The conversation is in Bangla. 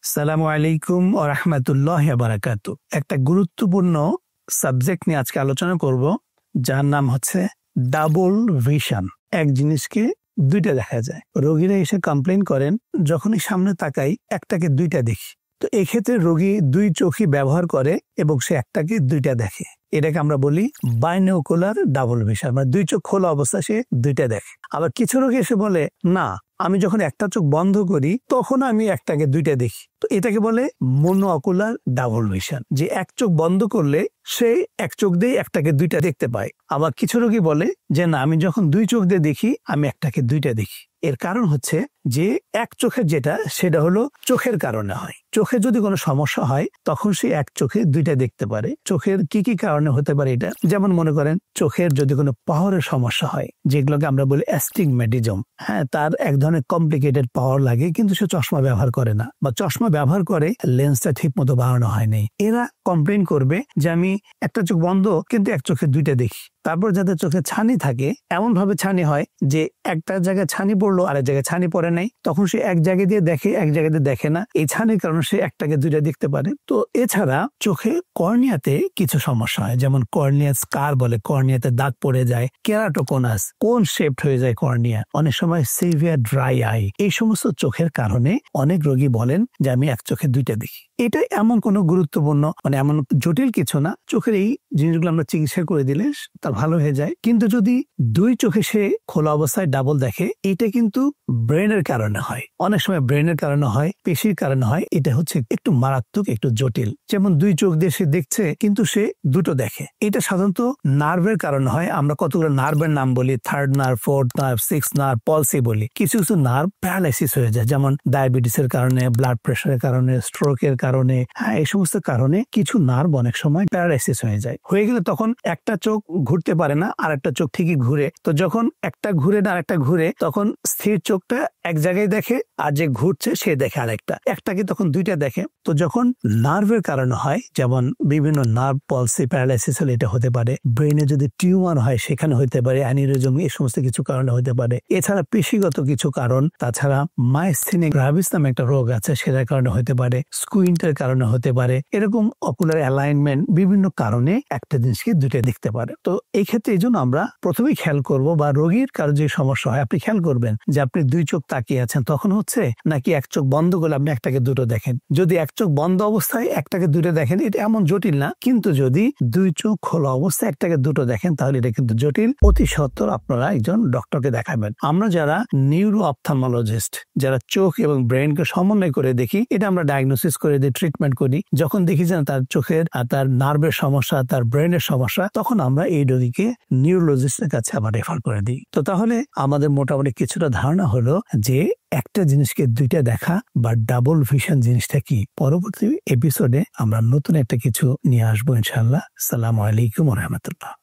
আসসালামু আলাইকুম ওয়া রাহমাতুল্লাহি ওয়া বারাকাতুহু। একটা গুরুত্বপূর্ণ সাবজেক্ট নিয়ে আজকে আলোচনা করব, যার নাম হচ্ছে ডাবল ভিশন। এক জিনিসকে দুইটা দেখা যায়। রোগীরা এসে কমপ্লেইন করেন, যখনই সামনে তাকাই একটাকে দুইটা দেখি। তো এই ক্ষেত্রে রোগী দুই চোখই ব্যবহার করে এবং সে একটাকে দুইটা দেখে। এটাকে আমরা বলি বাইনোকুলার ডাবল ভিশন, মানে দুই চোখ খোলা অবস্থায় সে দুইটা দেখে। আবার কিছু রোগী এসে বলে, না, আমি যখন একটা চোখ বন্ধ করি তখন আমি একটাকে দুইটা দেখি। তো এটাকে বলে মনোকুলার ডাবল ভিশন, যে এক চোখ বন্ধ করলে সে এক চোখ দিয়ে একটাকে দুইটা দেখতে পায়। আবার কিছু রোগী বলে যে না, আমি যখন দুই চোখ দিয়ে দেখি আমি একটাকে দুইটা দেখি। এর কারণ হচ্ছে যে এক চোখের যেটা সেটা হলো চোখের কারণে হয়। চোখে যদি কোনো সমস্যা হয় তখন সে এক চোখে দুইটা দেখতে পারে। চোখের কি কি কারণে হতে পারে এটা, যেমন মনে করেন চোখের যদি কোনো পাওয়ারের সমস্যা হয়, যেগুলোকে আমরা বলি অ্যাস্টিগম্যাটিজম, তার এক ধরনের কমপ্লিকেটেড পাওয়ার লাগে, কিন্তু সে চশমা ব্যবহার করে না, বা চশমা ব্যবহার করে লেন্সটা ঠিক মতো বাড়ানো হয়নি। এরা কমপ্লেইন করবে যে আমি একটা চোখ বন্ধ কিন্তু এক চোখে দুইটা দেখি। তারপর যাদের চোখে ছানি থাকে, এমন ভাবে ছানি হয় যে একটা জায়গায় ছানি পড়লো আরেক জায়গায় ছানি পড়ে নাই, তখন সে এক জায়গায় দিয়ে দেখে এক জায়গায় দিয়ে দেখে না। এই ছানির কারণে সে একটাকে দুইটা দেখতে পারে। তো এছাড়া চোখে কর্নিয়াতে কিছু সমস্যা হয়, যেমন কর্নিয়া স্কার বলে, কর্নিয়াতে দাগ পড়ে যায়, কেরাটোকোনাস, কোন শেপড হয়ে যায় কর্নিয়া, অনেক সময় সিভিয়ার ড্রাই আই। এই সমস্ত চোখের কারণে অনেক রোগী বলেন যে আমি এক চোখে দুইটা দেখি। এটা এমন কোনো গুরুত্বপূর্ণ, মানে এমন জটিল কিছু না। চোখের এই জিনিসগুলো আমরা চিকিৎসা করে দিলে তা ভালো হয়ে যায়। কিন্তু যদি দুই চোখে সে খোলা অবস্থায় ডাবল দেখে, এটা কিন্তু ব্রেনের কারণে হয়। অনেক সময় ব্রেনের কারণে হয়, পেশির কারণে হয়। এটা হচ্ছে একটু মারাত্মক, একটু জটিল। যেমন দুই চোখ দিয়ে সে দেখছে কিন্তু সে দুটো দেখে। এটা সাধারণত নার্ভের কারণে হয়। আমরা কতগুলো নার্ভের নাম বলি, third nerve, fourth nerve, six nerve, পলসি বলি। কিছু কিছু নার্ভ প্যারালাইসিস হয়ে যায়, যেমন ডায়াবেটিসের কারণে, ব্লাড প্রেশারের কারণে, স্ট্রোকের কারণে। এই সমস্ত কারণে কিছু নার্ভ অনেক সময় প্যারালাইসিস হয়ে যায়। হয়ে গেলে তখন একটা চোখ ঘুরতে পারে না, আর একটা চোখ ঠিকই ঘুরে। তো যখন একটা ঘুরে না আরেকটা ঘুরে, তখন স্থির চোখটা এক জায়গায় দেখে, আর যে ঘুরছে সে দেখে আরেকটা, একটাকে তখন দুইটা দেখে। তো যখন নার্ভের কারণে হয়, যেমন বিভিন্ন নার্ভ পলসি, প্যারালাইসিস হলে এটা হতে পারে। ব্রেনে যদি টিউমার হয় সেখানে হতে পারে, অ্যানিউরিজম, এই সমস্ত কিছু কারণে হতে পারে। এছাড়া পেশিগত কিছু কারণ, তাছাড়া মাইস্থেনিয়া গ্রাভিস নামে একটা রোগ আছে, সেটার কারণে হতে পারে, স্কুইন্টের কারণে হতে পারে। এরকম অকুলার অ্যালাইনমেন্ট, বিভিন্ন কারণে একটা জিনিসকে দুইটা দেখতে পারে। তো এই ক্ষেত্রে এই জন্য আমরা প্রথমেই খেয়াল করব, বা রোগীর কারো যে সমস্যা হয় আপনি খেয়াল করবেন যে আপনি দুই চোখ তাকিয়ে আছেন তখন হচ্ছে, নাকি এক চোখ বন্ধ করলে আপনি একটাকে দুটো দেখেন। যদি এক চোখ বন্ধ অবস্থায় একটাকে দুটো দেখেন, এটা এমন জটিল না। কিন্তু যদি দুই চোখ খোলা অবস্থায় একটাকে দুটো দেখেন, তাহলে এটা কিন্তু জটিল। অতি সত্বর আপনারা একজন ডক্টরকে দেখাবেন। আমরা যারা নিউরো অপথলমোলজিস্ট, যারা চোখ এবং ব্রেনকে সমন্বয় করে দেখি, এটা আমরা ডায়াগনোসিস করে দিই, ট্রিটমেন্ট করি। যখন দেখি যে তার চোখের আর তার নার্ভের সমস্যা, তার ব্রেনের সমস্যা, তখন আমরা এই রোগীকে নিউরোলজিস্টের কাছে আবার রেফার করে দিই। তো তাহলে আমাদের মোটামুটি কিছুটা ধারণা হলো যে একটা জিনিসকে দুইটা দেখা বা ডাবল ভিশন জিনিসটা কি। পরবর্তী এপিসোডে আমরা নতুন একটা কিছু নিয়ে আসবো ইনশাআল্লাহ। আসসালামু আলাইকুম ওয়া রাহমাতুল্লাহ।